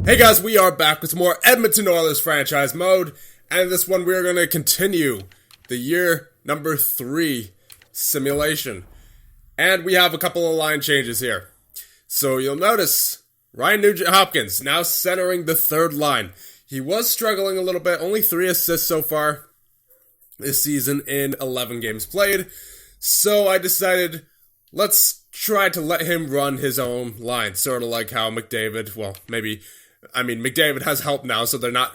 Hey guys, we are back with some more Edmonton Oilers franchise mode, and in this one we are going to continue the year number 3 simulation. And we have a couple of line changes here. So you'll notice Ryan Nugent-Hopkins now centering the third line. He was struggling a little bit, only 3 assists so far this season in 11 games played. So I decided, let's try to let him run his own line, sort of like how McDavid, McDavid has help now, so they're not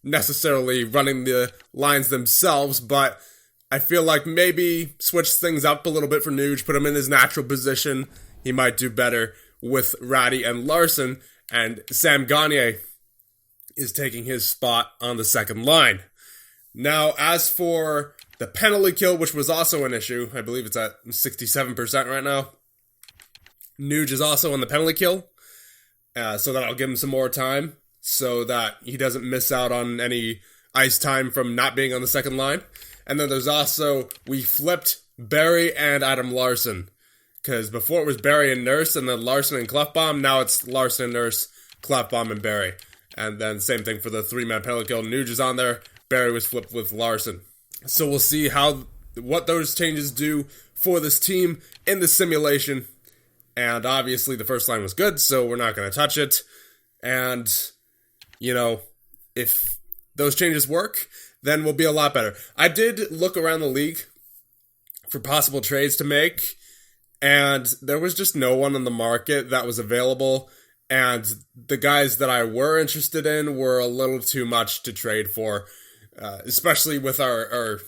necessarily running the lines themselves, but I feel like maybe switch things up a little bit for Nuge, put him in his natural position. He might do better with Ratty and Larson, and Sam Gagner is taking his spot on the second line. Now, as for the penalty kill, which was also an issue, I believe it's at 67% right now. Nuge is also on the penalty kill. So that'll give him some more time so that he doesn't miss out on any ice time from not being on the second line. And then there's also, we flipped Barry and Adam Larson. Because before it was Barry and Nurse and then Larson and Klefbom. Now it's Larson and Nurse, Klefbom and Barry. And then same thing for the 3-man penalty kill. Nuge is on there. Barry was flipped with Larson. So we'll see what those changes do for this team in the simulation. And obviously the first line was good, so we're not going to touch it. And, if those changes work, then we'll be a lot better. I did look around the league for possible trades to make, and there was just no one on the market that was available. And the guys that I were interested in were a little too much to trade for, especially with our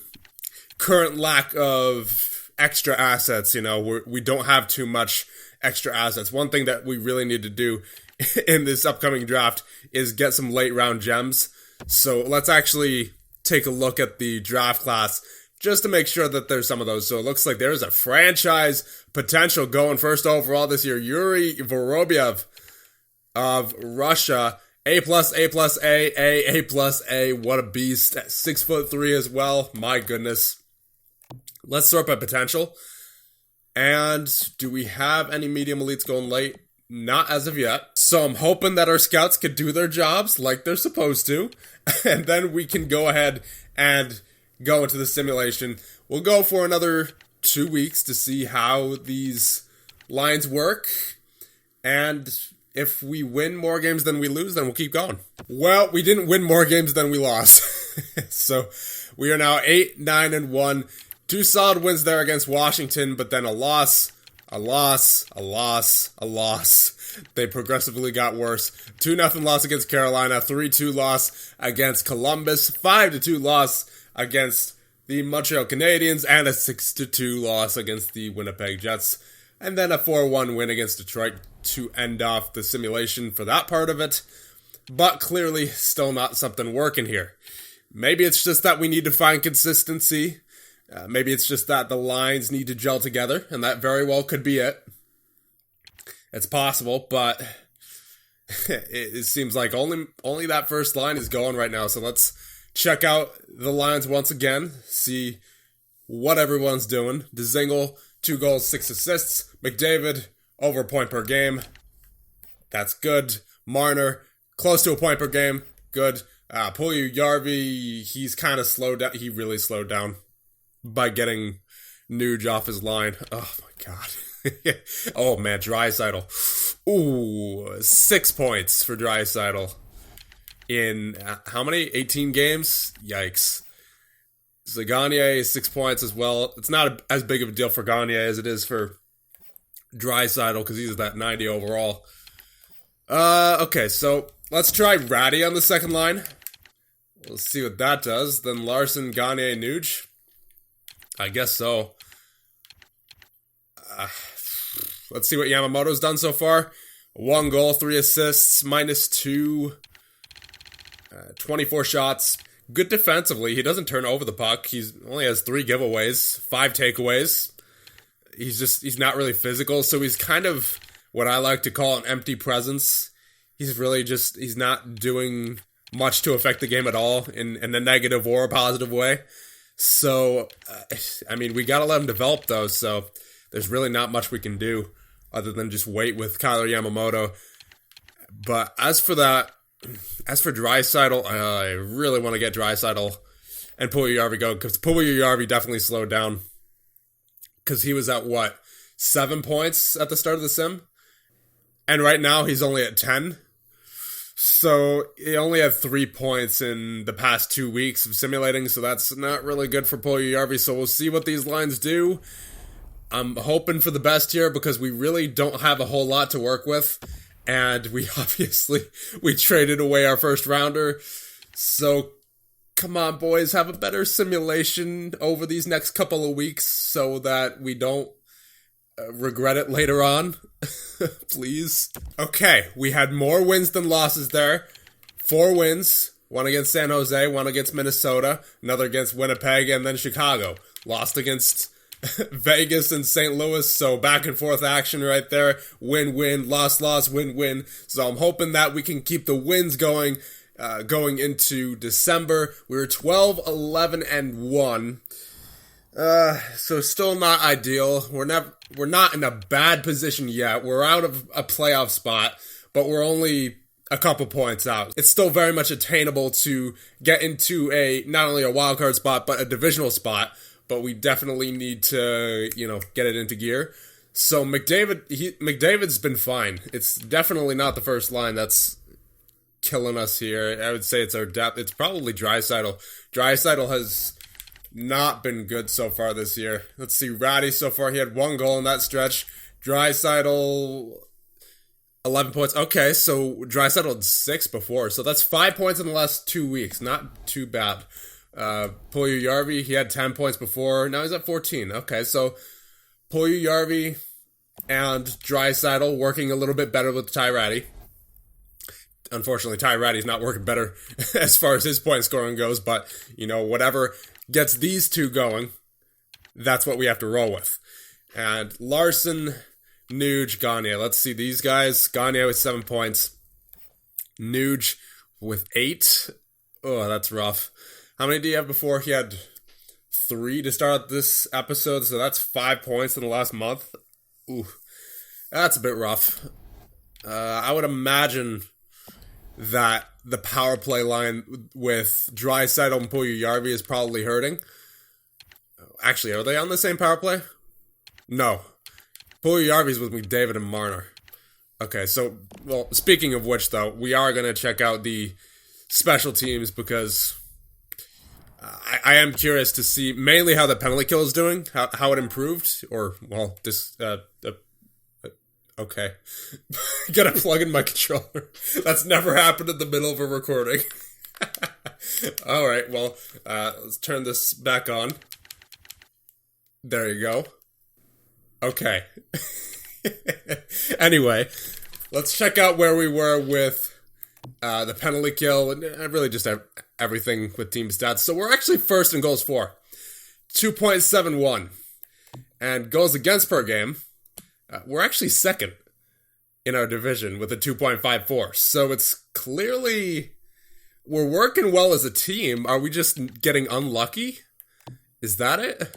current lack of extra assets. We don't have too much extra assets. One thing that we really need to do in this upcoming draft is get some late round gems. So let's actually take a look at the draft class just to make sure that there's some of those. So it looks like there's a franchise potential going first overall this year. Yuri Vorobyev of Russia. A+, A+, what a beast. 6'3" as well. My goodness. Let's sort by potential. And do we have any medium elites going late? Not as of yet. So I'm hoping that our scouts could do their jobs like they're supposed to. And then we can go ahead and go into the simulation. We'll go for another 2 weeks to see how these lines work. And if we win more games than we lose, then we'll keep going. Well, we didn't win more games than we lost. So we are now 8-9-1. 2 solid wins there against Washington, but then a loss. They progressively got worse. 2-0 loss against Carolina, 3-2 loss against Columbus, 5-2 loss against the Montreal Canadiens, and a 6-2 loss against the Winnipeg Jets. And then a 4-1 win against Detroit to end off the simulation for that part of it. But clearly still not something working here. Maybe it's just that we need to find consistency. Maybe it's just that the lines need to gel together, and that very well could be it. It's possible, but it seems like only that first line is going right now. So let's check out the lines once again, see what everyone's doing. Dzingel, 2 goals, 6 assists. McDavid, over a point per game. That's good. Marner, close to a point per game. Good. Puljujarvi, he's kind of slowed down. He really slowed down by getting Nuge off his line. Oh my god. Oh man, Draisaitl. Ooh, 6 points for Draisaitl in how many? 18 games? Yikes. So Gagner is 6 points as well. It's not as big of a deal for Gagner as it is for Draisaitl because he's at 90 overall. Okay, so let's try Ratty on the second line. We'll see what that does. Then Larson, Gagner, Nuge. I guess so. Let's see what Yamamoto's done so far. 1 goal, 3 assists, -2, 24 shots. Good defensively. He doesn't turn over the puck. He only has 3 giveaways, 5 takeaways. He's not really physical, so he's kind of what I like to call an empty presence. He's not doing much to affect the game at all in a negative or a positive way. So, we got to let him develop, though, so there's really not much we can do other than just wait with Kyler Yamamoto. But as for that, As for Draisaitl, I really want to get Draisaitl and Puljujarvi going, because Puljujarvi definitely slowed down. Because he was at, 7 points at the start of the sim? And right now he's only at 10. So he only had 3 points in the past 2 weeks of simulating, so that's not really good for Puljujarvi. So we'll see what these lines do. I'm hoping for the best here because we really don't have a whole lot to work with. And we traded away our first rounder. So come on, boys, have a better simulation over these next couple of weeks so that we don't regret it later on. Please. Okay, we had more wins than losses there. 4 wins. 1 against San Jose, 1 against Minnesota, another against Winnipeg, and then Chicago. Lost against Vegas and St. Louis, so back and forth action right there. Win-win, loss-loss, win-win. So I'm hoping that we can keep the wins going into December. We were 12, 11, and 1. So still not ideal. We're not in a bad position yet. We're out of a playoff spot, but we're only a couple points out. It's still very much attainable to get into not only a wild card spot, but a divisional spot. But we definitely need to, get it into gear. So McDavid's been fine. It's definitely not the first line that's killing us here. I would say it's our depth. It's probably Draisaitl. Draisaitl has not been good so far this year. Let's see, Ratty so far, he had 1 goal in that stretch. Draisaitl, 11 points. Okay, so Draisaitl had 6 before. So that's 5 points in the last 2 weeks. Not too bad. Puljujarvi, he had 10 points before. Now he's at 14. Okay, so Puljujarvi and Draisaitl working a little bit better with Ty Ratty. Unfortunately, Ty Ratty's not working better as far as his point scoring goes, but, whatever gets these two going, that's what we have to roll with. And Larson, Nuge, Gagne. Let's see these guys. Gagne with 7 points. Nuge with 8. Oh, that's rough. How many do you have before? He had 3 to start this episode, so that's 5 points in the last month. Ooh, that's a bit rough. I would imagine that the power play line with Draisaitl and Puljujarvi is probably hurting. Actually, are they on the same power play? No. Puljujarvi's with McDavid and Marner. Okay, so, speaking of which, though, we are going to check out the special teams because I am curious to see mainly how the penalty kill is doing, how it improved, okay. Gotta plug in my controller. That's never happened in the middle of a recording. Alright, let's turn this back on. There you go. Okay. Anyway, let's check out where we were with the penalty kill, and really just everything with team stats. So we're actually first in goals for, 2.71. And goals against per game, we're actually second in our division with a 2.54. So it's clearly, we're working well as a team. Are we just getting unlucky? Is that it?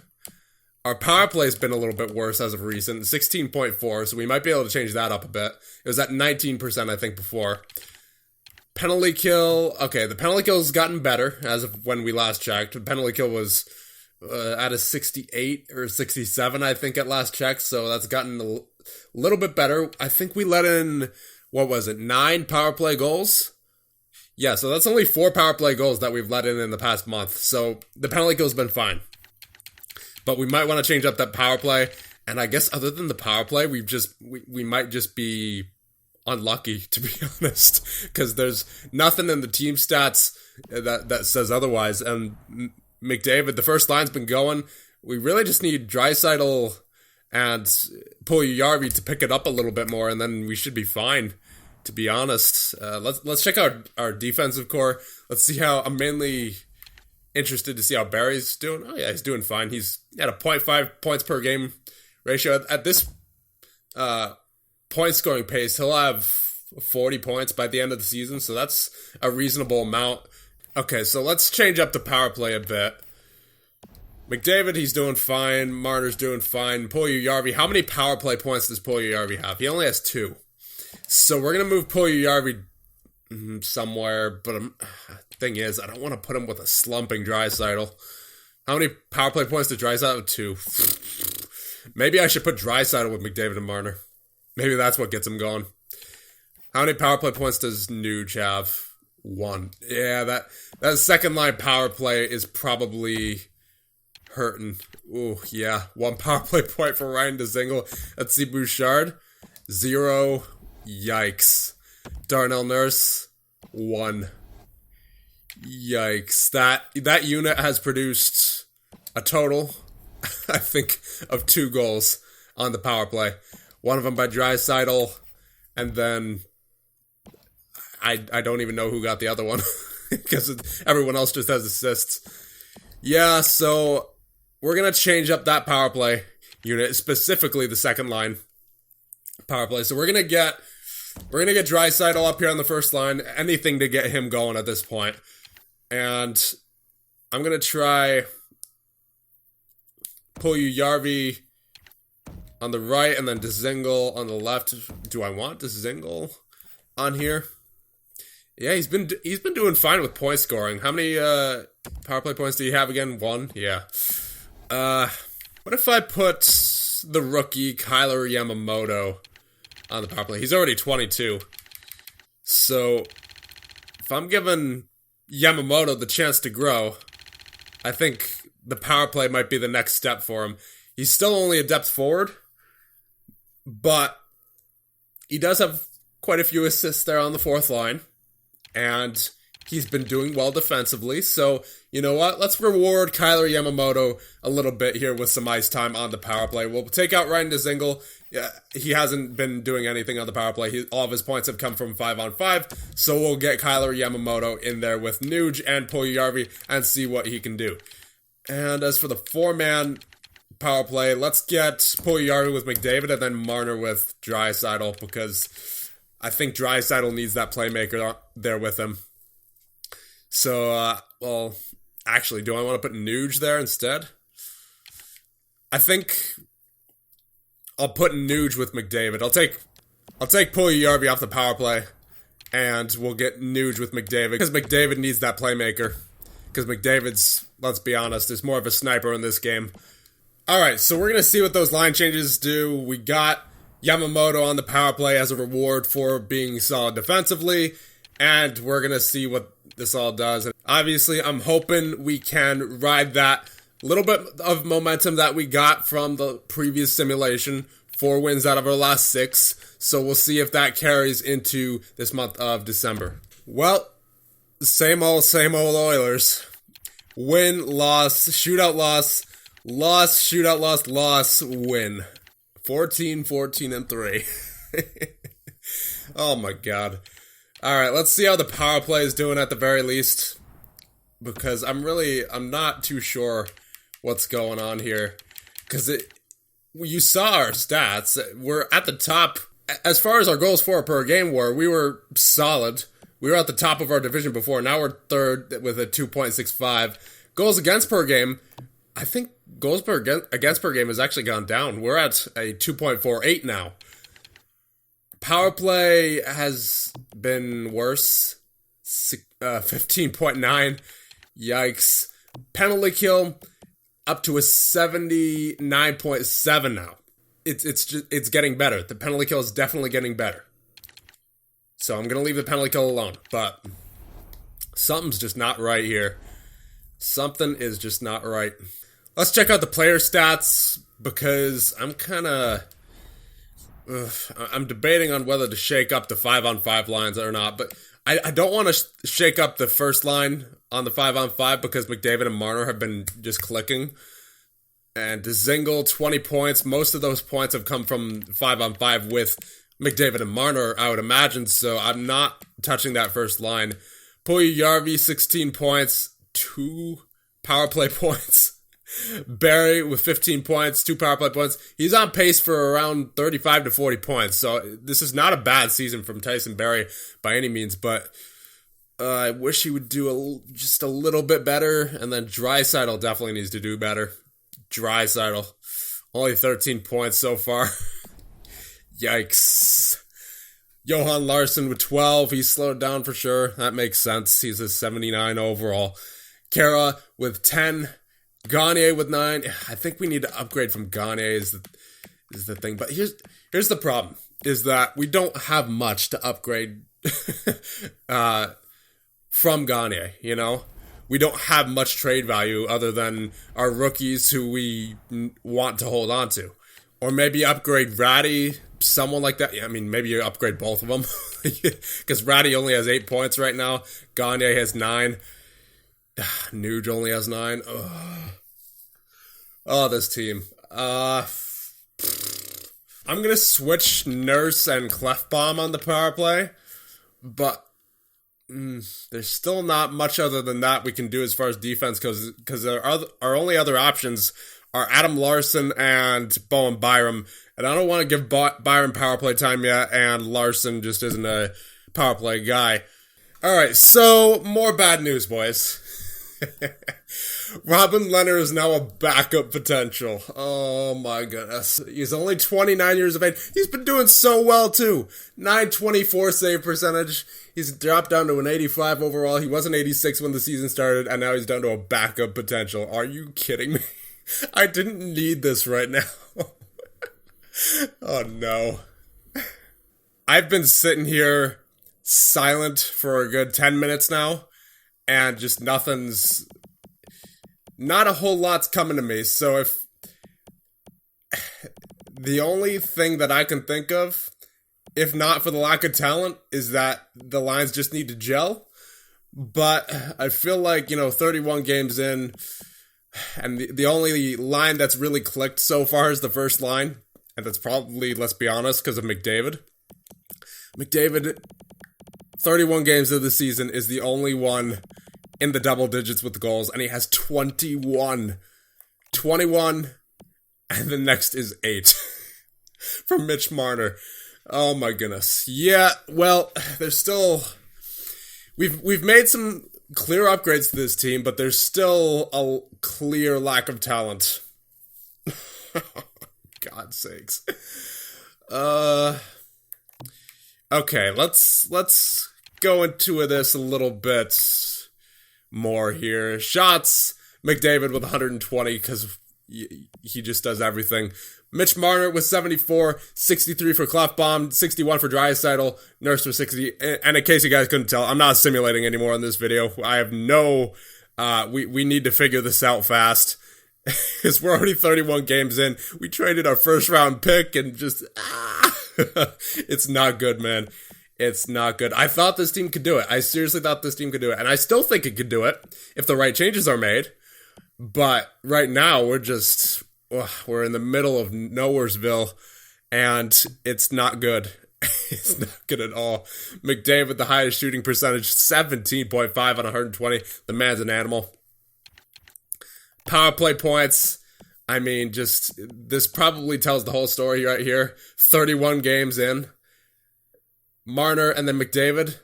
Our power play's been a little bit worse as of recent, 16.4, so we might be able to change that up a bit. It was at 19%, I think, before. Penalty kill, okay, the penalty kill's gotten better as of when we last checked. The penalty kill was at a 68 or 67, I think, at last check, so that's gotten a little bit better. I think we let in, 9 power play goals? Yeah, so that's only 4 power play goals that we've let in the past month, so the penalty kill's been fine. But we might want to change up that power play, and I guess other than the power play, we might just be unlucky, to be honest, because there's nothing in the team stats that says otherwise. And McDavid, the first line's been going. We really just need Draisaitl and Puljujarvi to pick it up a little bit more, and then we should be fine, to be honest. Let's check out our defensive core. Let's see how I'm mainly interested to see how Barry's doing. Oh yeah, he's doing fine. He's at a 0.5 points per game ratio. At this point scoring pace, he'll have 40 points by the end of the season, so that's a reasonable amount. Okay, so let's change up the power play a bit. McDavid, he's doing fine. Marner's doing fine. Puljujarvi, how many power play points does Puljujarvi have? He only has 2. So we're going to move Puljujarvi. somewhere, but thing is, I don't want to put him with a slumping Draisaitl. How many power play points did Draisaitl have? 2. Maybe I should put Draisaitl with McDavid and Marner. Maybe that's what gets him going. How many power play points does Nuge have? 1. Yeah, that second line power play is probably hurting. Ooh, yeah. 1 power play point for Ryan Dzingel. Let's see, Bouchard. 0. Yikes. Darnell Nurse. 1. Yikes. That unit has produced a total, I think, of 2 goals on the power play. One of them by Draisaitl, and then I don't even know who got the other one because everyone else just has assists. Yeah, so we're going to change up that power play unit, specifically the second line power play. So we're going to get Draisaitl up here on the first line, anything to get him going at this point. And I'm going to try Puljujärvi on the right and then Dzingel on the left. Do I want Dzingel on here? Yeah, he's been doing fine with point scoring. How many power play points do you have again? 1? Yeah. What if I put the rookie Kyler Yamamoto on the power play? He's already 22. So if I'm giving Yamamoto the chance to grow, I think the power play might be the next step for him. He's still only a depth forward, but he does have quite a few assists there on the fourth line, and he's been doing well defensively. So, you know what? Let's reward Kyler Yamamoto a little bit here with some ice time on the power play. We'll take out Ryan Dzingel. Yeah, he hasn't been doing anything on the power play. All of his points have come from 5-on-5. So we'll get Kyler Yamamoto in there with Nuge and Puljujärvi and see what he can do. And as for the 4-man power play, let's get Puljujärvi with McDavid and then Marner with Draisaitl, because I think Draisaitl needs that playmaker there with him. So, well, actually, do I want to put Nuge there instead? I think I'll put Nuge with McDavid. I'll take Puljujärvi off the power play, and we'll get Nuge with McDavid, because McDavid needs that playmaker. Because McDavid's, let's be honest, is more of a sniper in this game. Alright, so we're going to see what those line changes do. We got Yamamoto on the power play as a reward for being solid defensively, and we're going to see what this all does. And obviously, I'm hoping we can ride that little bit of momentum that we got from the previous simulation. 4 wins out of our last 6. So we'll see if that carries into this month of December. Well, same old Oilers. Win, loss, shootout, loss, shootout, loss, win. 14-3. Oh my god. Alright, let's see how the power play is doing at the very least, because I'm not too sure what's going on here. Because you saw our stats. We're at the top. As far as our goals for per game we were solid. We were at the top of our division before. Now we're third with a 2.65. Goals against per game, I think goals against per game has actually gone down. We're at a 2.48 now. Power play has been worse. 15.9. Yikes. Penalty kill up to a 79.7 now. It's getting better. The penalty kill is definitely getting better. So I'm going to leave the penalty kill alone. But something's just not right here. Something is just not right. Let's check out the player stats, because I'm debating on whether to shake up the 5-on-5 lines or not. But I don't want to shake up the first line on the 5-on-5 because McDavid and Marner have been just clicking. And Dzingel, 20 points. Most of those points have come from 5-on-5 with McDavid and Marner, I would imagine, so I'm not touching that first line. Puljujärvi, 16 points, 2 power play points. Barry with 15 points, 2 power play points. He's on pace for around 35 to 40 points, so this is not a bad season from Tyson Barrie by any means, but I wish he would do just a little bit better, and then Draisaitl definitely needs to do better. Draisaitl, only 13 points so far. Yikes. Johan Larsson with 12. He's slowed down for sure. That makes sense. He's a 79 overall. Kara with 10. Gagne with 9. I think we need to upgrade from Gagne is the thing. But here's the problem, is that we don't have much to upgrade from Gagne, you know? We don't have much trade value other than our rookies who we want to hold on to. Or maybe upgrade Ratty, someone like that. Yeah, I mean, maybe you upgrade both of them. Because Ratty only has 8 points right now. Gagne has 9. Nuge only has 9. Oh, this team. I'm going to switch Nurse and Clefbaum on the power play. But there's still not much other than that we can do as far as defense goes, because our only other options are Adam Larsson and Bowen Byram, and I don't want to give Byram power play time yet, and Larsson just isn't a power play guy. Alright, so more bad news, boys. Robin Leonard is now a backup potential. Oh my goodness. He's only 29 years of age. He's been doing so well too. 924 save percentage. He's dropped down to an 85 overall. He was an 86 when the season started, and now he's down to a backup potential. Are you kidding me? I didn't need this right now. Oh no. I've been sitting here silent for a good 10 minutes now, and just not a whole lot's coming to me. So if the only thing that I can think of, if not for the lack of talent, is that the lines just need to gel. But I feel like, 31 games in, and the only line that's really clicked so far is the first line. And that's probably, let's be honest, because of McDavid. McDavid, 31 games of the season, is the only one in the double digits with goals, and he has 21. 21, and the next is 8 from Mitch Marner. Oh my goodness. Yeah, well, there's still... We've made some clear upgrades to this team, but there's still a clear lack of talent. God's sakes. Okay, let's go into this a little bit more here. Shots, McDavid with 120, because he just does everything. Mitch Marner with 74, 63 for Clefbaum, 61 for Draisaitl, Nurse for 60. And in case you guys couldn't tell, I'm not simulating anymore in this video. I have no... we need to figure this out fast. Because we're already 31 games in. We traded our first round pick and just... It's not good, man. It's not good. I thought this team could do it. I seriously thought this team could do it. And I still think it could do it if the right changes are made. But right now, we're in the middle of Nowheresville, and it's not good. It's not good at all. McDavid, the highest shooting percentage, 17.5 on 120. The man's an animal. Power play points. I mean, just, this probably tells the whole story right here. 31 games in. Marner and then McDavid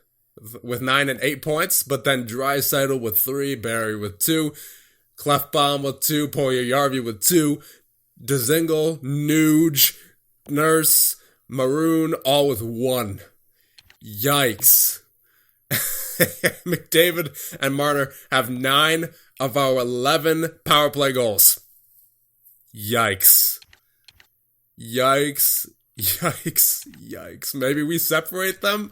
with 9 and 8 points, but then Draisaitl with 3, Barry with 2, Clefbaum with 2, Puljujarvi with 2, Dzingel, Nuge, Nurse, Maroon, all with 1. Yikes. McDavid and Marner have 9 of our 11 power play goals. Yikes. Yikes. Yikes. Yikes. Maybe we separate them?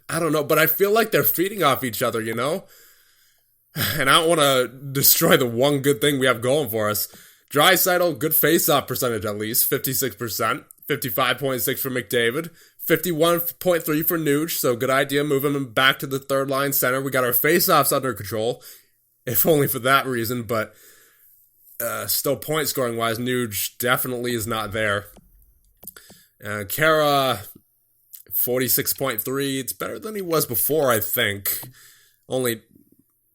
I don't know, but I feel like they're feeding off each other, you know? And I don't want to destroy the one good thing we have going for us. Draisaitl, good face-off percentage at least, 56%. 55.6 for McDavid. 51.3 for Nuge, so good idea moving him back to the third line center. We got our face-offs under control, if only for that reason, but still point scoring wise, Nuge definitely is not there. Kara, 46.3. It's better than he was before, I think. Only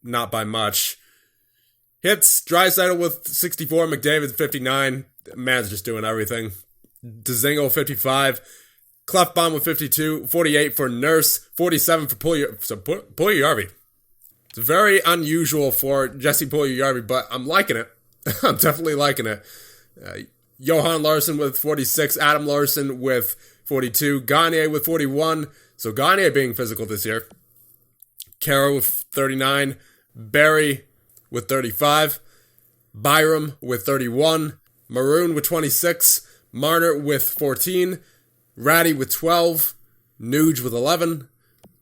not by much. Hits, Draisaitl with 64, McDavid 59. Man's just doing everything. Dzingel 55. Clefbaum with 52. 48 for Nurse. 47 for Puljujarvi. It's very unusual for Jesse Puljujarvi, but I'm liking it. I'm definitely liking it. Johan Larsson with 46, Adam Larsson with 42. Gagne with 41. So Gagne being physical this year. Kara with 39. Barry with 35. Byram with 31. Maroon with 26. Marner with 14. Ratty with 12. Nuge with 11.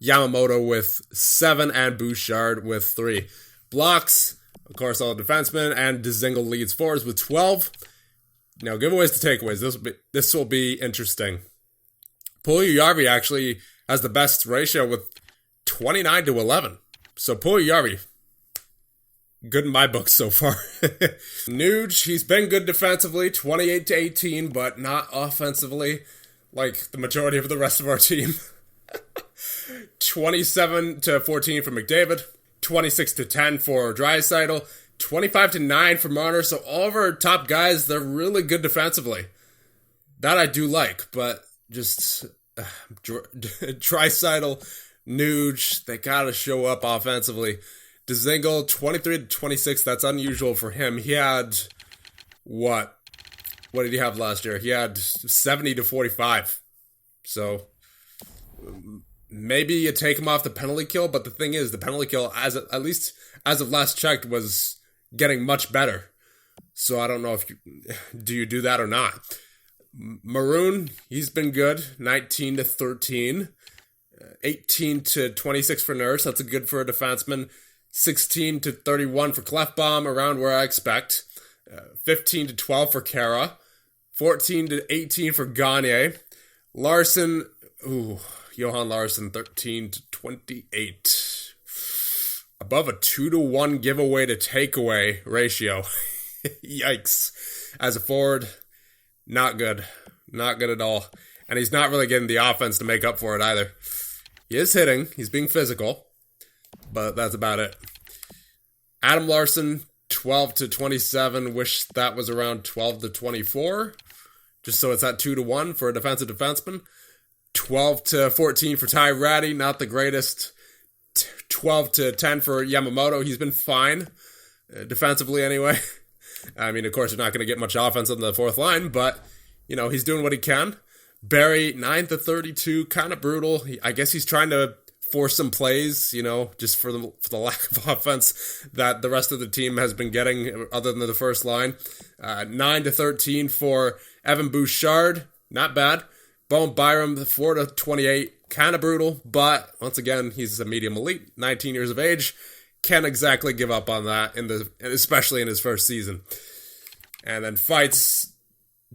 Yamamoto with 7. And Bouchard with 3. Blocks, of course, all the defensemen. And Dzingel leads forwards with 12. Now, giveaways to takeaways. This will be interesting. Puljujärvi actually has the best ratio with 29-11. So Puljujärvi, good in my book so far. Nuge, he's been good defensively, 28-18, but not offensively like the majority of the rest of our team. 27-14 for McDavid, 26-10 for Draisaitl, 25-9 for Marner. So all of our top guys, they're really good defensively. That I do like, but just Draisaitl, Nuge, they gotta show up offensively. Dzingel, 23-26, that's unusual for him. He had, what did he have last year? He had 70-45. So maybe you take him off the penalty kill, but the thing is, the penalty kill, at least as of last checked, was getting much better. So I don't know if you do that or not. Maroon, he's been good, 19-13. 18-26 for Nurse, that's a good for a defenseman. 16-31 for Clefbaum, around where I expect. 15-12 for Kara. 14-18 for Gagne. Larson, Johan Larson, 13-28. Above a 2-1 giveaway to takeaway ratio. Yikes. As a forward, not good. Not good at all. And he's not really getting the offense to make up for it either. He is hitting. He's being physical. But that's about it. Adam Larson, 12-27. Wish that was around 12-24. Just so it's at 2-1 for a defensive defenseman. 12-14 for Ty Ratty. Not the greatest. 12-10 for Yamamoto. He's been fine. Defensively anyway. I mean, of course, you're not going to get much offense on the fourth line. But, he's doing what he can. Barry, 9-32. Kind of brutal. I guess he's trying to force some plays, just for the lack of offense that the rest of the team has been getting other than the first line. 9-13 for Evan Bouchard. Not bad. Bowen Byram, 4-28. Kind of brutal, but once again, he's a medium elite, 19 years of age. Can't exactly give up on that, especially in his first season. And then fights,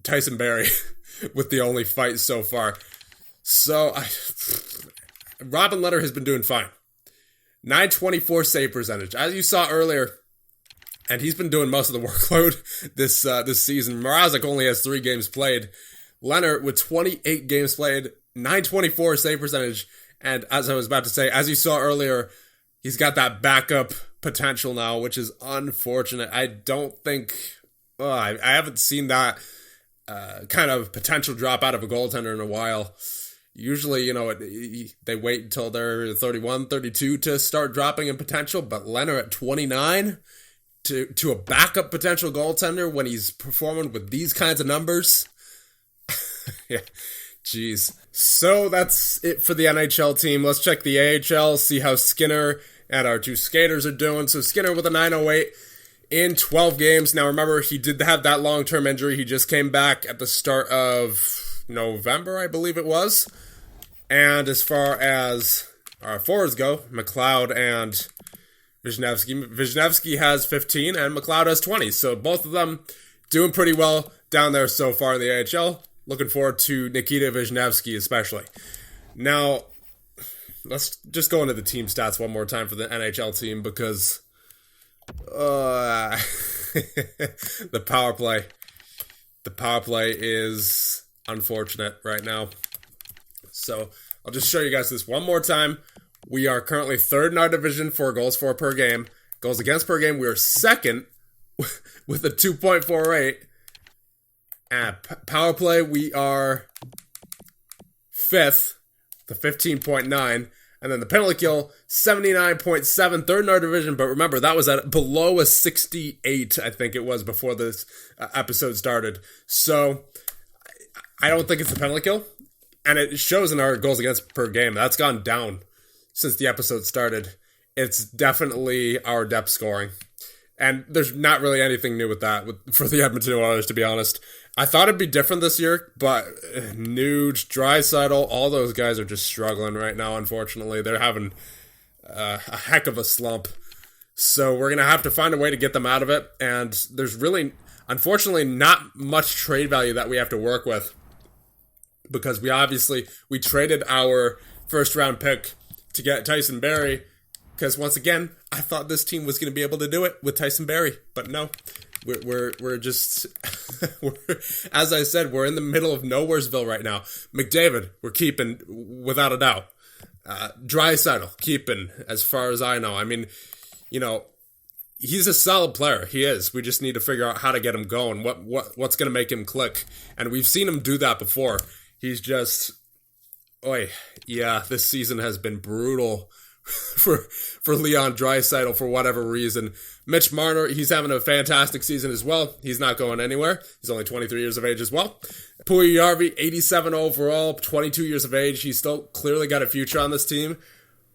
Tyson Barrie with the only fight so far. So, Robin Lehner has been doing fine. 924 save percentage. As you saw earlier, and he's been doing most of the workload this season. Mrazek only has 3 games played. Lehner with 28 games played, 924 save percentage. And as I was about to say, as you saw earlier, he's got that backup potential now, which is unfortunate. I don't think... I haven't seen that kind of potential drop out of a goaltender in a while. Usually, they wait until they're 31, 32 to start dropping in potential, but Lehner at 29 to a backup potential goaltender when he's performing with these kinds of numbers. Yeah, jeez. So that's it for the NHL team. Let's check the AHL, see how Skinner and our 2 skaters are doing. So Skinner with a 908 in 12 games. Now remember, he did have that long-term injury. He just came back at the start of November, I believe it was. And as far as our forwards go, McLeod and Wisniewski has 15 and McLeod has 20. So both of them doing pretty well down there so far in the AHL. Looking forward to Nikita Wisniewski especially. Now, let's just go into the team stats one more time for the NHL team because the power play is unfortunate right now. So I'll just show you guys this one more time. We are currently 3rd in our division for goals for per game. Goals against per game, we are 2nd with a 2.48. At power play, we are 5th, the 15.9. And then the penalty kill, 79.7, 3rd in our division. But remember, that was at below a 68, I think it was, before this episode started. So I don't think it's the penalty kill. And it shows in our goals against per game. That's gone down since the episode started. It's definitely our depth scoring. And there's not really anything new with that for the Edmonton Oilers, to be honest. I thought it'd be different this year, but Nuge, Draisaitl, all those guys are just struggling right now, unfortunately. They're having a heck of a slump. So we're going to have to find a way to get them out of it. And there's really, unfortunately, not much trade value that we have to work with. Because we traded our first round pick to get Tyson Barrie. Because once again, I thought this team was going to be able to do it with Tyson Barrie. But no, we're just, as I said, we're in the middle of Nowheresville right now. McDavid, we're keeping without a doubt. Draisaitl, keeping as far as I know. I mean, he's a solid player. He is. We just need to figure out how to get him going. What's going to make him click? And we've seen him do that before. He's just, this season has been brutal for Leon Draisaitl for whatever reason. Mitch Marner, he's having a fantastic season as well. He's not going anywhere. He's only 23 years of age as well. Puljujarvi, 87 overall, 22 years of age. He's still clearly got a future on this team,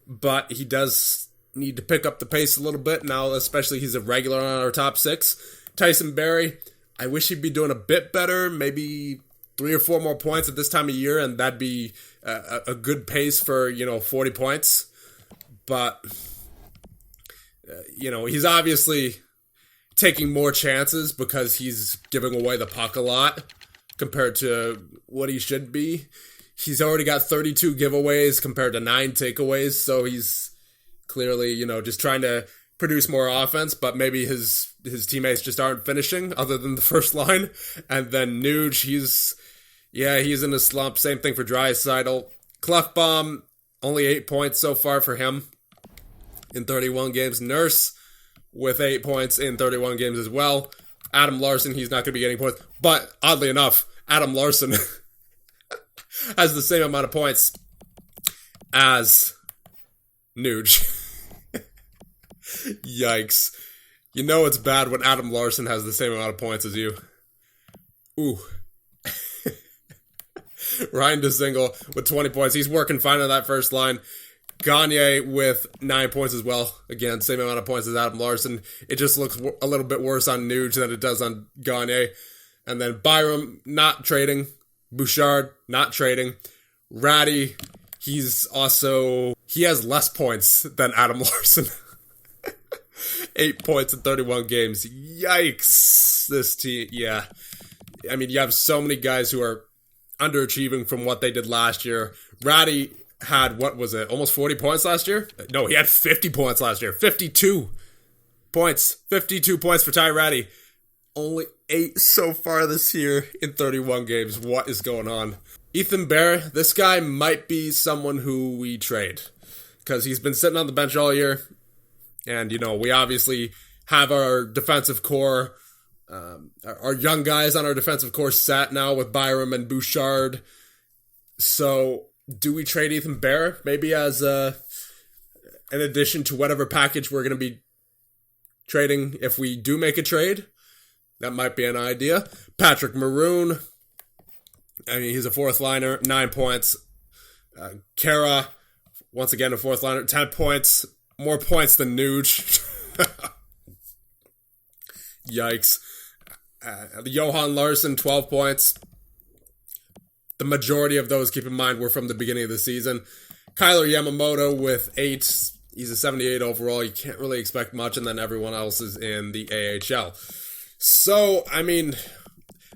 but he does need to pick up the pace a little bit now, especially he's a regular on our top six. Tyson Barrie, I wish he'd be doing a bit better, maybe 3 or 4 more points at this time of year, and that'd be a good pace for, 40 points. But, he's obviously taking more chances because he's giving away the puck a lot compared to what he should be. He's already got 32 giveaways compared to 9 takeaways, so he's clearly, just trying to produce more offense, but maybe his teammates just aren't finishing other than the first line. And then Nuge, he's in a slump. Same thing for Draisaitl. Clefbaum, only 8 points so far for him in 31 games. Nurse with 8 points in 31 games as well. Adam Larson, he's not going to be getting points. But oddly enough, Adam Larson has the same amount of points as Nuge. Yikes. It's bad when Adam Larson has the same amount of points as you. Ooh. Ryan DeZingle with 20 points. He's working fine on that first line. Gagne with 9 points as well. Again, same amount of points as Adam Larson. It just looks a little bit worse on Nuge than it does on Gagne. And then Byram, not trading. Bouchard, not trading. Ratty, he has less points than Adam Larson. 8 points in 31 games. Yikes. This team, yeah. I mean, you have so many guys who are underachieving from what they did last year. Ratty had, almost 40 points last year? No, he had 50 points last year. 52 points. 52 points for Ty Ratty. Only 8 so far this year in 31 games. What is going on? Ethan Bear, this guy might be someone who we trade. Because he's been sitting on the bench all year. And, we obviously have our defensive core, our young guys on our defensive core set now with Byram and Bouchard. So, do we trade Ethan Bear? Maybe as an addition to whatever package we're going to be trading if we do make a trade? That might be an idea. Patrick Maroon. I mean, he's a fourth liner, 9 points. Kara, once again, a fourth liner, 10 points. More points than Nuge. Yikes. Johan Larsson, 12 points. The majority of those, keep in mind, were from the beginning of the season. Kyler Yamamoto with 8. He's a 78 overall. You can't really expect much, and then everyone else is in the AHL. So, I mean,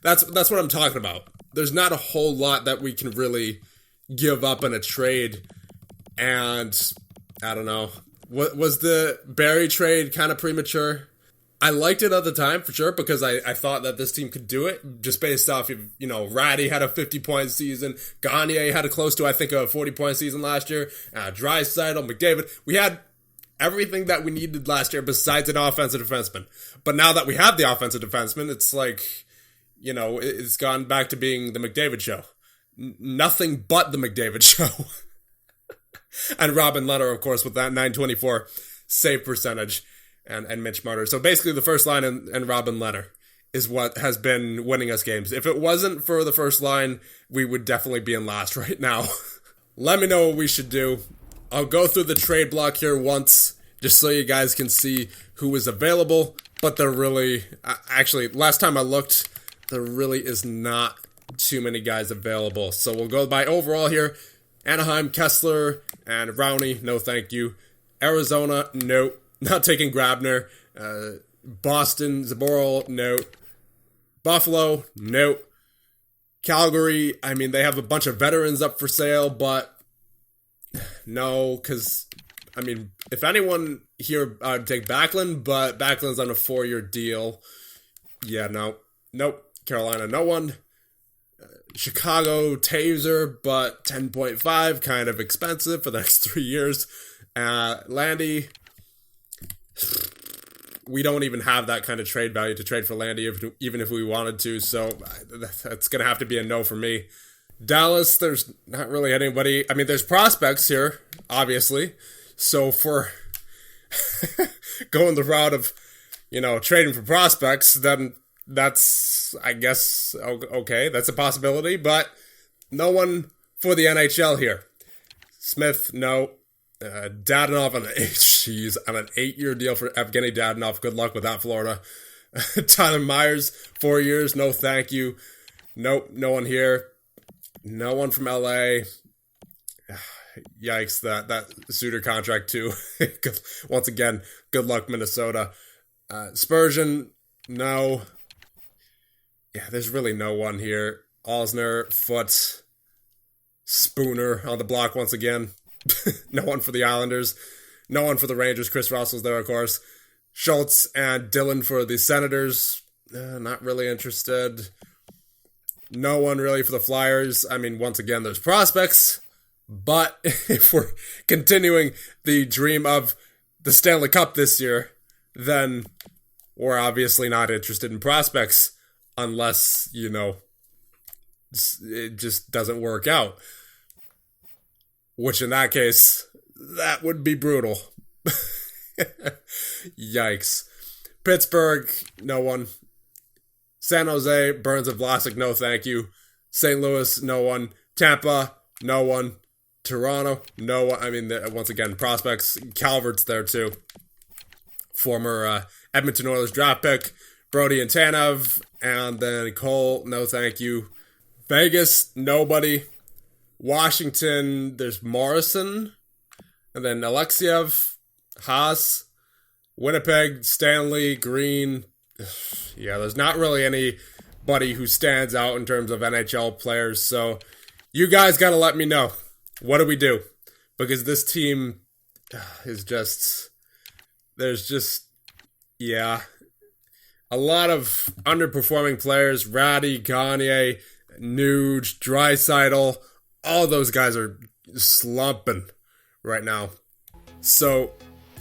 that's what I'm talking about. There's not a whole lot that we can really give up in a trade. And, I don't know. Was the Barrie trade kind of premature? I liked it at the time, for sure, because I thought that this team could do it, just based off, Ratty had a 50-point season, Gagne had close to, I think, a 40-point season last year, Draisaitl, McDavid. We had everything that we needed last year besides an offensive defenseman. But now that we have the offensive defenseman, it's like, it's gone back to being the McDavid show. Nothing but the McDavid show. And Robin Lehner, of course, with that 924 save percentage, and Mitch Marner. So basically the first line and Robin Lehner is what has been winning us games. If it wasn't for the first line, we would definitely be in last right now. Let me know what we should do. I'll go through the trade block here once, just so you guys can see who is available. But there really, actually, last time I looked, there really is not too many guys available. So we'll go by overall here. Anaheim, Kessler, and Rowney, no thank you. Arizona, no. Not taking Grabner. Boston, Zaboral, no. Buffalo, no. Calgary, I mean, they have a bunch of veterans up for sale, but no, because, I mean, if anyone here, I'd take Backlund, but Backlund's on a 4-year deal. Yeah, no. Nope. Carolina, no one. Chicago, Taser, but 10.5, kind of expensive for the next 3 years. Landy, we don't even have that kind of trade value to trade for Landy, even if we wanted to, so that's going to have to be a no for me. Dallas, there's not really anybody. I mean, there's prospects here, obviously, so for going the route of, trading for prospects, then that's, I guess, okay, that's a possibility, but no one for the NHL here. Smith, no. Dadonov on an 8-year deal for Evgeny Dadonov. Good luck with that, Florida. Tyler Myers, 4 years, no thank you. Nope, no one here. No one from LA. Yikes, that Suter contract too. Once again, good luck, Minnesota. Spurgeon, no. Yeah, there's really no one here. Alsner, Foote, Spooner on the block once again. No one for the Islanders. No one for the Rangers. Chris Russell's there, of course. Schultz and Dillon for the Senators. Not really interested. No one really for the Flyers. I mean, once again, there's prospects. But if we're continuing the dream of the Stanley Cup this year, then we're obviously not interested in prospects unless, it just doesn't work out. Which in that case, that would be brutal. Yikes. Pittsburgh, no one. San Jose, Burns and Vlasic, no thank you. St. Louis, no one. Tampa, no one. Toronto, no one. I mean, once again, prospects. Calvert's there too. Former Edmonton Oilers draft pick. Brody and Tanev. And then Cole, no thank you. Vegas, nobody. Washington, there's Morrison, and then Alexiev, Haas, Winnipeg, Stanley, Green. Yeah, there's not really anybody who stands out in terms of NHL players, so you guys got to let me know. What do we do? Because this team is yeah, a lot of underperforming players. Ratty, Gagne, Nuge, Draisaitl. All those guys are slumping right now. So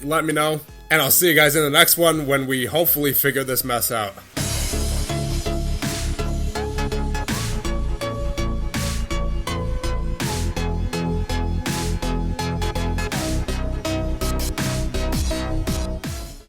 let me know, and I'll see you guys in the next one when we hopefully figure this mess out.